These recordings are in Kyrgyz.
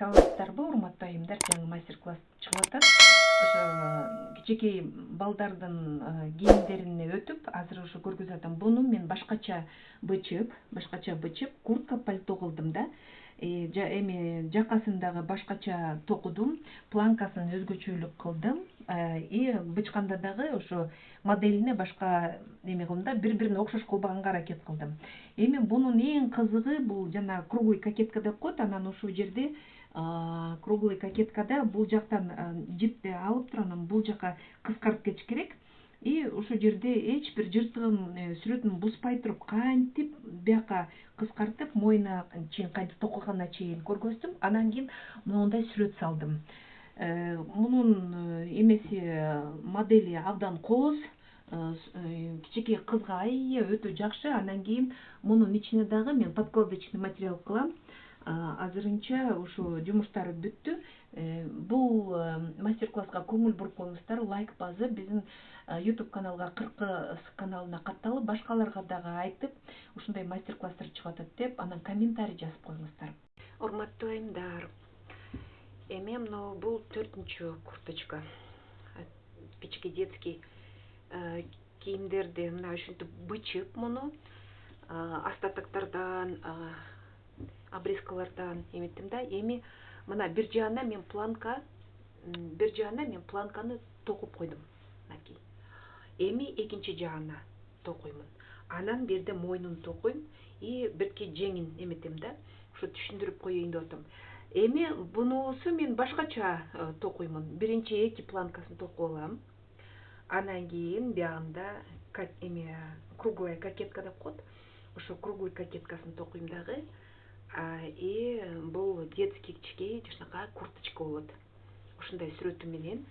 Саламатсыздарбы, урматтуу айымдар, жаңы мастер-класс чыгып атат. Ошо кичинекей балдардын кийимдерине өтүп, азыр ошо көргөзүп атам. Буну мен башкача бычып, куртка пальто кылдым да. Эми жакасын дагы башкача токудум, планкасын өзгөчөлүк кылдым. И бычканда дагы ошо моделине башка эме кылдым да, бири-бирине окшош кылбаганга аракет кылдым. Эми бунун эң кызыгы бул жана круглый кокетка деп коет, анан ушул жерде круглый кокеткада бул жактан жипти алып туруп, анан бул жака кыскартып кетиш керек. И ушул жерде эч бир жыртыгын, сүрөтүн бузбай туруп, кантип бияка кыскартып, моюна чейин кантип токуганына чейин көргөздүм. Анан кийин моундай сүрөт салдым. Мунун эмеси модели абдан кооз, кичинекей кызга аябай өтө жакшы. Анан кийин мунун ичине дагы мен подкладочный материал кылам. Азырынча ушу жумуштары бүттү. Бул мастер-класска көңүл буруп коюңуздар, лайк басып, биздин YouTube каналга 40 каналына катталып, башкаларга дагы айтып, ушундай мастер-класстар чыгып атат деп, анан комментарий жазып коюңуздар. Урматтуу айымдар, эми мына бул 4-чү курточка. Кичинекей детский кийимдерди мына ушинтип бычып, муну астатактардан, обрезкалардан эметтим да. Эми мына бир жагына мен планканы токуп койдум. Эми экинчи жагына токуймун. Анан берде мойнун токуйм и бирки жеңин эметем да. Ушу түшүндүрүп коеюн деп атам. Эми бунусу мен башкача токуймун. Биринчи эки планкасын токуп алам. Анан кийин биягында круглая кокетка деп коет. Ошо круглый кокеткасын токуйм дагы. И бул детский кичинекей жакшынакай курточка болот. Ушундай сүрөтү менен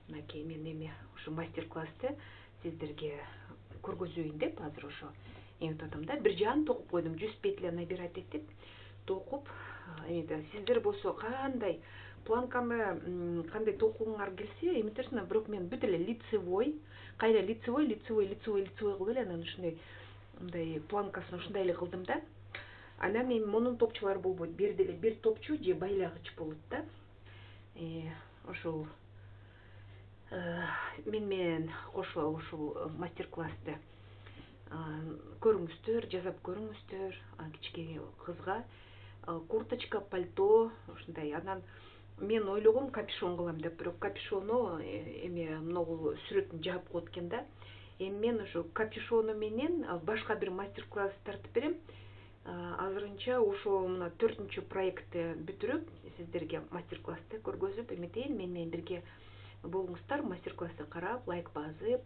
мынакей мен эми ушу мастер-классты сиздерге көргөзөйүн деп азыр ошо эметип атам да. Бир жагын токуп койдум, 100 петля набирать этип токуп. Сиздер болсо кандай планканы кандай токугуңар келсе эметерсиңер, бирок мен бүт эле лицевой, кайра лицевой кылып эле анан ушундай мындай планкасын ушундай эле кылдым да. Анан эми мунун топчулары болбойт. Берде эле бир топчу же байлагыч болот да. Ошол мен кошо ушул мастер-классты көрүңүздөр, жасап көрүңүздөр. Кичинекей кызга курточка, пальто ушундай. Анан мен ойлогом капюшон кылам деп, бирок капюшону могу сүрөтүн жаап коет экен да. Эми мен ошо капюшону менен башка бир мастер-класс тартып берем. Азырынча ошол мына 4-чү проектти бүтүрүп, сиздерге мастер-классты көргөзүп эметейин. Мен менен бирге болуңуздар, мастер-классты карап, лайк басып,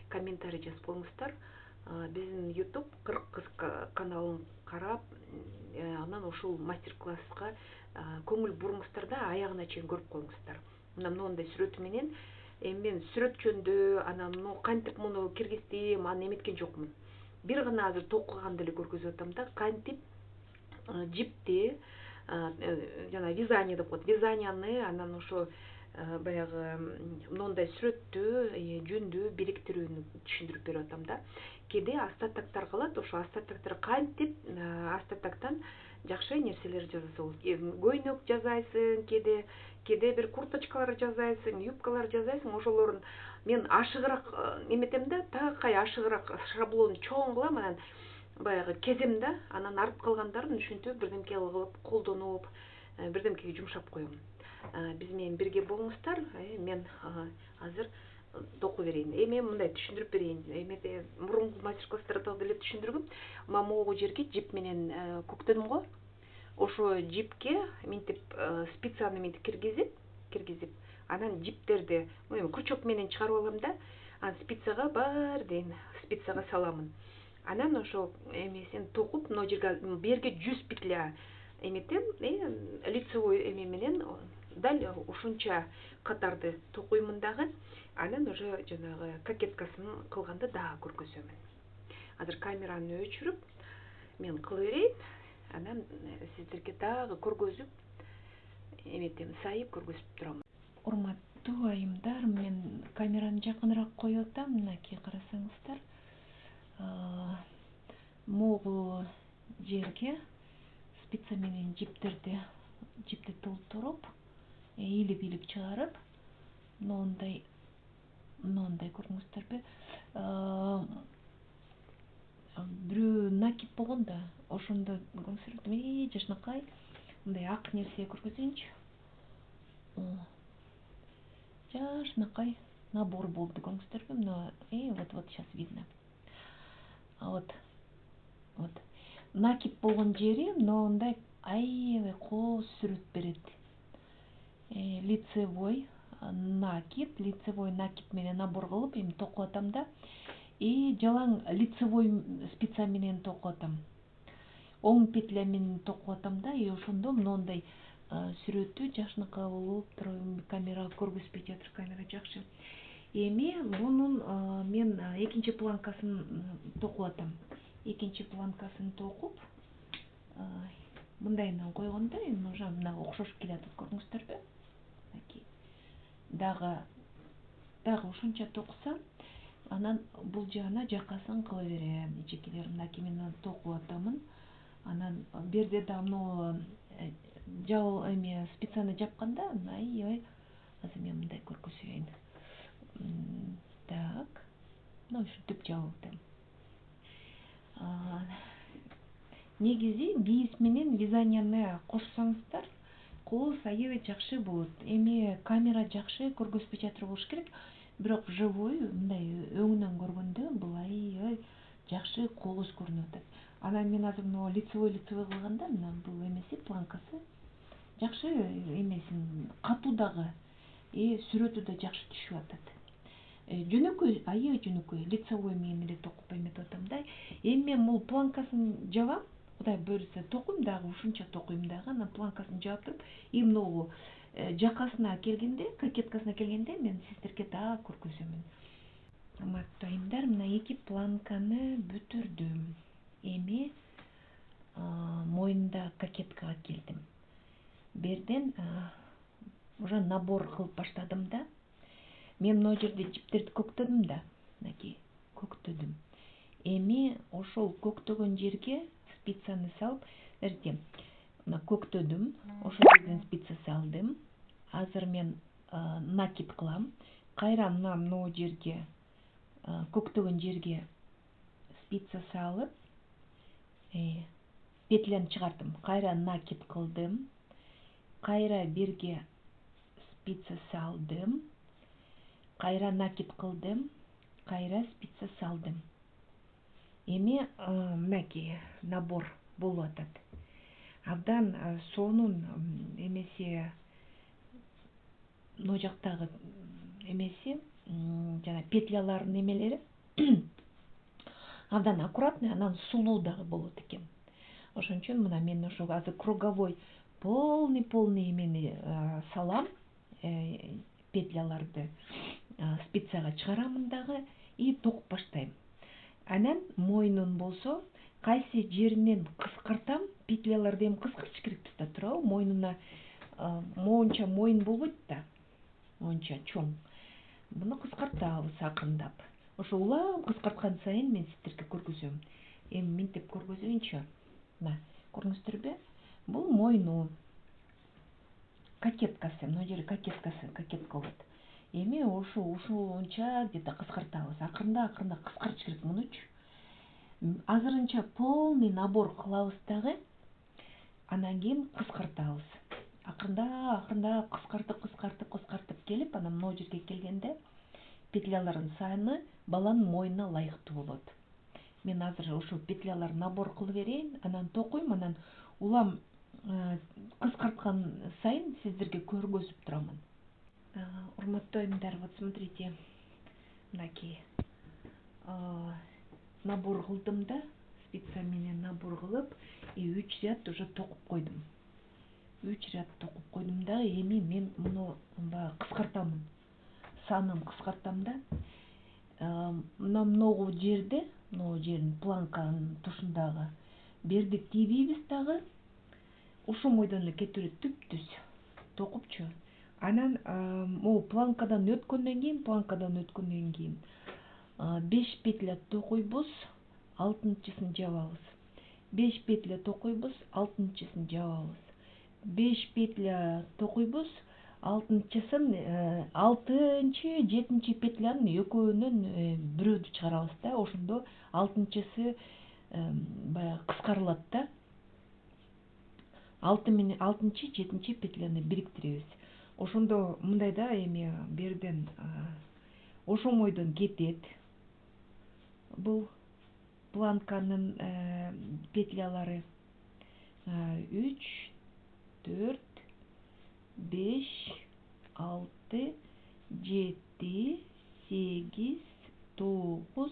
комментарий жазып коюңуздар. Биздин YouTube 40 кыз каналын карап, анан ушул мастер-класска көңүл буруңуздар да, аягына чейин көрүп коюңуздар. Мына моундай сүрөтү менен мен сүрөтчөндө, анан кантип муну киргиздим, аны эметкен жокмун. Бир гана азыр токуганды эле көргөзүп атам да, кантип жипти, жана вязание деп коет, вязанияны, анан ошо баягы моундай сүрөттү, жүндү бириктирүүнү түшүндүрүп берип атам да. Кээде астатактар калат, ошо астатактар кантип астатактан жакшы нерселер жасаса болот. Көйнөк жасайсың, кээде бир курточкалар жасайсың, юбкалар жасайсың, ошолорун мен ашыгыраак эметем да, такай ашыгыраак шаблон чоң кылам, анан баягы кезем да, анан артып калгандарын ушинтип бирдемке кылып колдонуп, бирдемкеге жумшап коем. Биз менен бирге болуңуздар. Мен азыр токуп берейин. Эми мындай түшүндүрүп берейин. Мурунку мастер-класстарда деле түшүндүргөм. Могу жерге жип менен көктөдүм го. Ошо жипке минтип спицаны минтип киргизип, анан жиптерди крючок менен чыгарып алам да. Анан спицага баардыгын спицага саламын. Анан ошо эмесин токуп, мына жерге берге 100 петля эметем, лицевой эме менен дал ушунча катарды токуймун дагы. Анан уже жанагы кокеткасын кылганды дагы көргөзөмүн. Азыр камераны өчүрүп, мен кыла берейин. Анан сиздерге дагы көргөзүп эметем, сайып көргөзүп турам. Урматтуу айымдар, мен камераны жакыныраак коюп атам. Мынакей карасаңыздар. Могу жерге спица менен жиптерди жипти толтуруп илип чыгарып моундай көрдүңүздөрбү, бирөө накип болгон да, ошондо көрүңүздөр жашынакай мындай ак нерсе көргөзөйүнчү. Жашынакай набор болду, көрүңүздөрбү? Мына вот сейчас видно. Вот накип болгон жери моундай аябай кооз сүрөт берет. Лицевой накип менен набор кылып эми токуп атам да, жалаң лицевой спица менен токуп атам. Оң петля менен токуп атам да, ошондо моундай сүрөтү жакшынакай болуп туруп, камера көргөзбөй жатыр, камера жакшы. Эми мунун мен экинчи планкасын токуп атам. Экинчи планкасын токуп, мындайынан койгондо эми уже мына окшошуп келатат, көрдүңүздөрбү? Дагы ушунча токусам, анан бул жагына жакасын кыла берем. Эчекелерим мынакей мен токуп атамын. Анан берде да мына эми спицаны жапканда, аябай азыр мен мындай көргөзөйүн. Так, ушинтип жабып атам. Негизи биис менен вязанияны кошсоңуздар, кооз аябай жакшы болот. Эми камера жакшы көргөзбөй жатыр болуш керек, бирок живой мындай өңүнөн көргөндө бул аябай жакшы кооз көрүнүп атат. Анан мен азыр мына лицевой кылганда, мына бул эмеси планкасы жакшы эмесин катуу дагы, сүрөтү да жакшы түшүп атат. Жөнөкөй, аябай жөнөкөй, лицевой менен эле токуп эметип атам да. Эми мен бул планкасын жабам, Кудай буйрса токуйм дагы, ушунча токуйм дагы, анан планкасын жаап туруп, могу жакасына келгенде, кокеткасына келгенде мен сиздерге дагы көргөзөмүн. Урматтуу мына 2 планканы бүтүрдүм. Эми моюнда кокеткага келдим. Берден уже набор кылып баштадым да. Мен мына жерде жиптерди көктөдүм да, мынакей, көктөдүм. Эми ошол көктөгөн жерге спицаны салып, мына көктөдүм, ошол жерден спица салдым. Азыр мен накип кылам. Кайра мына жерге, көктөгөн жерге спица салып, петляны чыгардым. Кайра накип кылдым. Кайра берге спица салдым. Кайра накип кылдым. Кайра спица салдым. Эми мынакей набор болуп атат. Абдан сонун эмеси, мына жактагы эмеси, жана петлялардын эмелери абдан аккуратный, анан сулуу дагы болот экен. Ошон үчүн мына мен ошо азыр круговой полный эмени салам, петляларды спицага чыгарамын дагы и токуп баштайм. Анан мойнун болсо кайсы жеринен кыскартам, петляларды эми кыскартыш керек да туурабы? Мойнуна моунча мойын болбойт да, монча чоң. Буну кыскартабыз акырындап. Ошо улам кыскарткан сайын мен сиздерге көргөзөм. Эми минтип көргөзөйүнчү. Мына, көрдүңүздөрбү? Бул мойну. Кокеткасы, мына жери кокетка болот. Эми ушунча где-то кыскартабыз. Акырында кыскартыш керек мунучу. Азырынча полный набор кылабыз дагы, анан кийин кыскартабыз. Акырында кыскартып келип, анан мына жерге келгенде петлялардын саны баланын мойнуна ылайыктуу болот. Мен азыр ошо петлялар набор кылып берейин, анан токуйм, анан улам кыскарткан сайын сиздерге көргөзүп турамын. Урматтуу айымдар, вот смотрите, мынакей набор кылдым да, спица менен набор кылып, 3 ряд уже токуп койдум. 3 ряд токуп койдум да, эми мен муну кыскартамын. Санын кыскартам да. Многу жерде, могу жерин планканын тушундагы берди тийбейбиз дагы. Ушул бойдон эле кете берет, түп-түз токупчу. Анан могу планкадан өткөндөн кийин 5 петля токуйбуз, 6-чысын жабабыз. 5 петля токуйбуз, 6-чысын жабабыз. 5 петля токуйбуз. Алтынчысын, 6-7 петлянын экөөнөн бирөөдү чыгарабыз да. Ошондо 6-чысы баягы кыскарылат да. 6-7 петляны бириктиребиз. Ошондо мындай да, эми берден ошомойдон кетет. Бул планканын петлялары 3, 4, 5, 6, 7, 8, 9,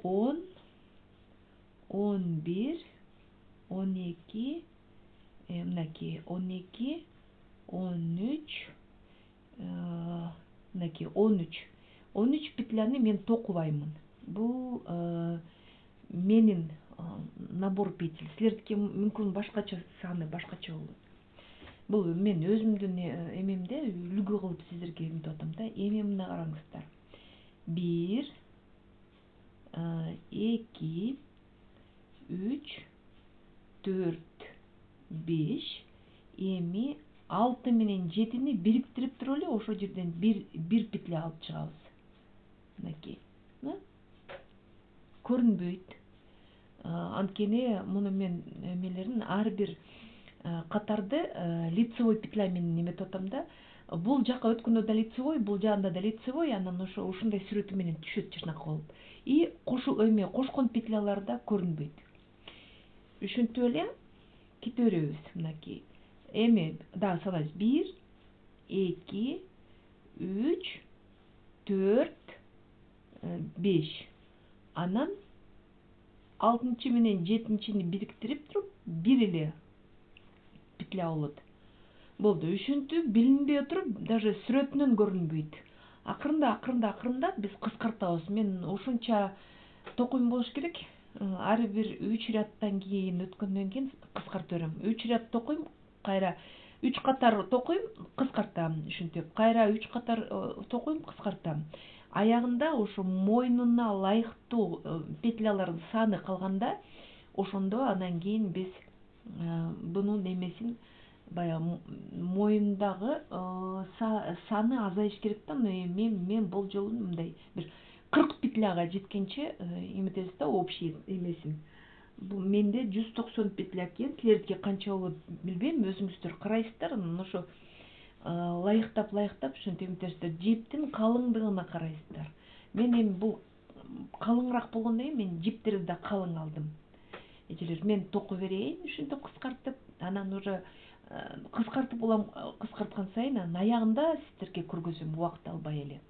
10, 11, 12, мынакей 12, 13, мынакей 13. 13 петляны мен токубаймын. Бул менин набор петель. Силердики мүмкүн башкача саны, башкача болот. Бул мен өзүмдүн эмемде үлгү кылып сиздерге эмитип атам да. Эми мына караңыздар. 1, 2, 3, 4, 5. Эми 6 менен 7-ни бириктирип туруп эле ошол жерден бир петля алып чыгабыз. Мынакей. Көрүнбөйт. Анткени муну мен эмелерин ар бир катарды лицевой петля менен эметип атам да. Бул жака өткөндө да лицевой, бул жагында да лицевой, анан ушундай сүрөтү менен түшөт жашнака болуп. И кошкон петлялар да көрүнбөйт. Ушинтип эле кете беребиз. Мынакей. Эми дагы санайбыз. 1, 2, 3, 4, 5. Анан 6 менен 7-ни бириктирип туруп бир эле петля болот. Болду. Ушинтип билинбей отуруп, даже сүрөтүнөн көрүнбөйт. Акырында биз кыскартабыз. Мен ушунча токуйм болуш керек. Ар бир 3 рядтан кийин өткөндөн кийин кыскартып берем. 3 ряд токуйм, кайра 3 катар токуйм, кыскартам. Ушинтип, кайра 3 катар токуйм, кыскартам. Аягында ошо мойнуна ылайыктуу петлялардын саны калганда, ошондо анан кийин биз бунун эмесин баягы моюндагы саны азайыш керек да. Мен бул жолу мындай бир 40 петляга жеткенче эметебиз да, общий эмесин. Бул менде 190 петля экен. Силердики канча болот билбейм, өзүңүздөр карайсыздар. Анан ошо лайыктап ушинтип эметесиздер. Жиптин калыңдыгына карайсыздар. Мен эми бул калыңыраак болгондон кийин мен жиптерди да калың алдым. Эжелер, мен току берейин ушинтип кыскартып, анан уже кыскартып улам, кыскарткан сайын анан аягында сиздерге көргөзөм, убакыт албай эле.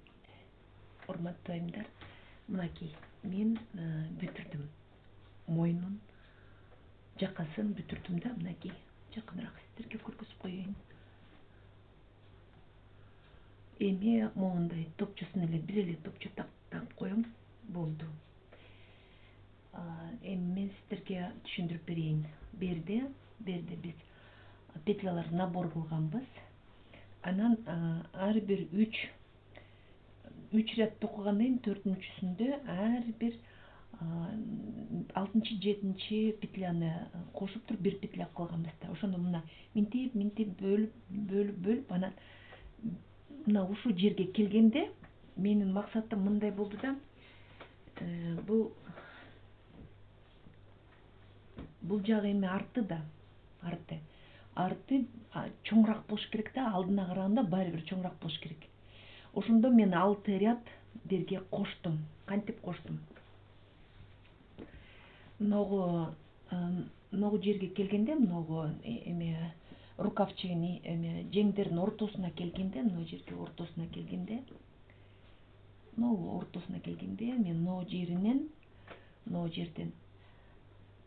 Урматтуу айымдар, мынакей, мен бүтүрдүм. Мойнун жакасын бүтүрдүм да, мынакей. Жакыныраак сиздерге көргөзүп коеюн. Эми моундай топчосун эле бир эле топчо тагып коем, болду. Эми мен сиздерге түшүндүрүп берейин. Берде биз петляларды набор кылганбыз. Анан ар бир 3 ряд токугандан кийин 4-сүндө ар бир 6-7 петляны кошуп туруп бир петля кылганбыз да. Ошондо мына минтип бөлүп анан мына ушул жерге келгенде менин максатым мындай болду да. Бул жагы эми арты да. Арты чоңураак болуш керек да, алдына караганда баары бир чоңураак болуш керек. Ошондо мен 6 ряд берге коштум. Кантип коштум? Ногу жерге келгенде, ногу рукавчыгын жеңдердин ортосуна келгенде, ногу жерге ортосуна келгенде, мен ногу жерден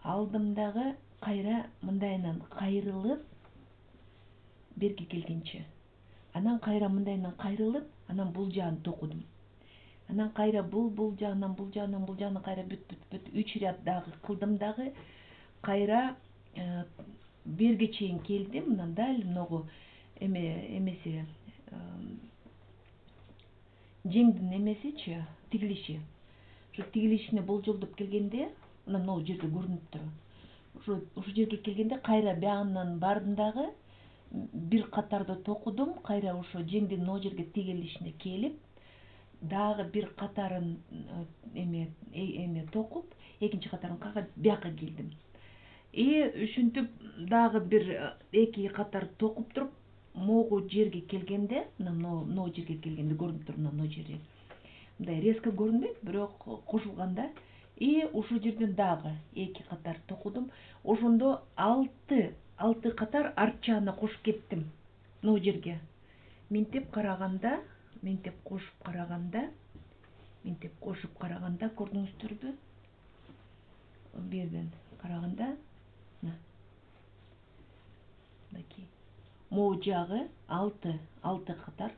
алдымдагы кайра мындайынан кайрылып берге келгенче, анан кайра мындайынан кайрылып, анан бул жагын токудум. Анан кайра бул жагынан кайра бүт 3 ряд дагы кылдым дагы, кайра берге чейин келдим. Мына дал ногу эмеси жеңдин эмесичи, тигилиши. Ошо тигилишине болжолдоп келгенде, мына могу жерде көрүнүп турат. Ушул жерге келгенде кайра биягынан бардым дагы бир катарды токудум, кайра ошо жеңдин могу жерге тигилишине келип дагы бир катарын эме токуп, экинчи катарын кайра бияка келдим. Ушинтип дагы бир эки катар токуп туруп могу жерге келгенде, могу жерге келгенде көрүнүп тур, могу жери мындай резко көрүнбөйт, бирок кошулганда ушул жерден дагы эки катар токудум. Ошондо алты катар арчаны кошуп кеттим могу жерге. Минтип кошуп караганда көрдүңүздөрбү? Бу жерден караганда мынакей могу жагы алты катар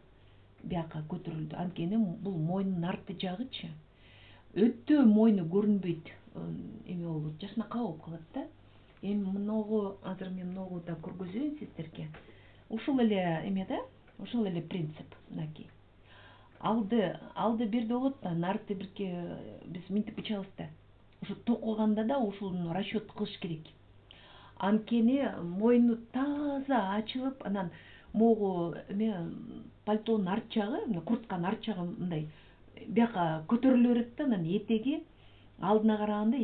бияка көтөрүлдү. Анткени бул мойнунун арты жагычы өтө мойну көрүнбөйт, эме болот, жакшынакай болуп калат да. Азыр мен многу да көргөзөйүн сиздерге. Ушул эле эме да, ушул эле принцип. Мынакей алды бирде болот, арты бирке биз минтип ычабыз да. Ушу токуганда да ушуну расчет кылыш керек. Анткени мойну таза ачылып, анан могу пальтонун арт жагы, куртканын арт жагы мындай бияка көтөрүлө берет да, анан этеги алдына караганда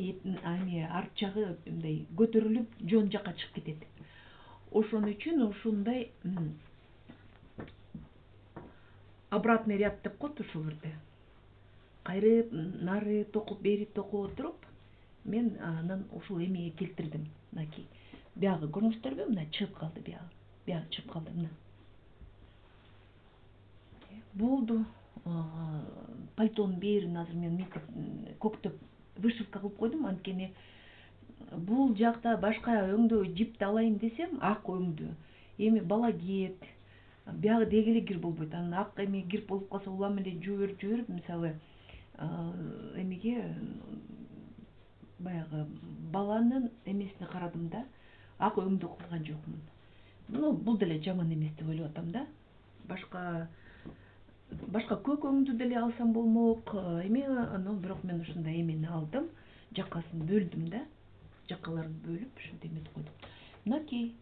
арт жагы мындай көтөрүлүп жон жакка чыгып кетет. Ошон үчүн ушундай обратный ряд деп коет ушул жерде. Кайрып, нары токуп, бери токуп отуруп, мен анан ушул эмеге келтирдим. Мынакей биягы көрүңүздөрбү? Мына чыгып калды биягы чыгып калды. Мына болду. Пальтонун бээрин азыр мен мынтип көктөп вышивка кылып койдум. Анткени бул жакта башка өңдүү жипти алайын десем, ак өңдүү, эми бала кийет, биягы деги эле кир болбойт. Анан ак эме кирип болуп калса, улам эле жууп, мисалы эмеге баягы баланын эмесине карадым да, ак өңдүү кылган жокмун. Бул деле жаман эмес деп ойлоп атам да. Башка көк өңдүү деле алсам болмок, бирок мен ушундай эмени алдым, жакасын бөлдүм да, жакаларын бөлүп ушинтип эметип койдум. Мынакей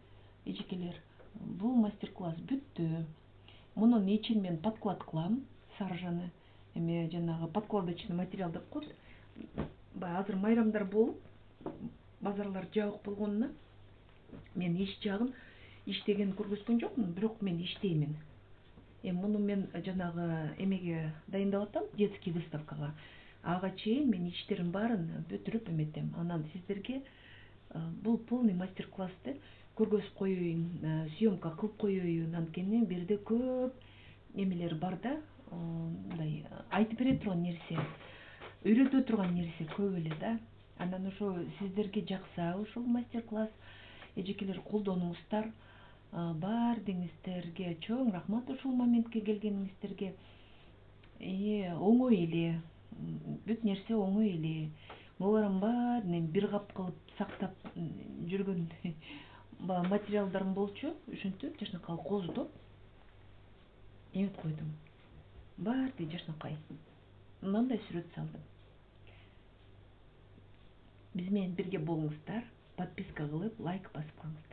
эжекелер, бул мастер-класс бүттү. Мунун ичин мен подклад кылам, саржаны, жанагы подкладочный материал деп коет. Баягы азыр майрамдар болуп, базарлар жабык болгонуна мен иш жагын иштеген көргөзгөн жокмун, бирок мен иштеймин. Муну мен жанагы эмеге дайындап атам, детский выставкага. Ага чейин мен иштерим баарын бүтүрүп эметем. Анан сиздерге бул полный мастер-классты көргөзүп коеюн, съемка кылып коеюн. Анткени бирде көп эмелер бар да, мындай айтып бере турган нерсе, үйрөтө турган нерсе көп эле да. Анан ошо сиздерге жакса ушул мастер-класс, эжекелер колдонуңуздар. Баардыгыңыздерге чоң рахмат ушул моментке келгениңиздерге. Оңой эле, бүт нерсе оңой эле. Булардын баарын бир кап кылып сактап жүргөн материалдарым болчу. Ушинтип жакшынакай коздоп эметип койдум. Баардыгы жакшынакай. Мындай сүрөт салдым. Биз менен бирге болуңуздар, подписка кылып, лайк басып коюңуздар.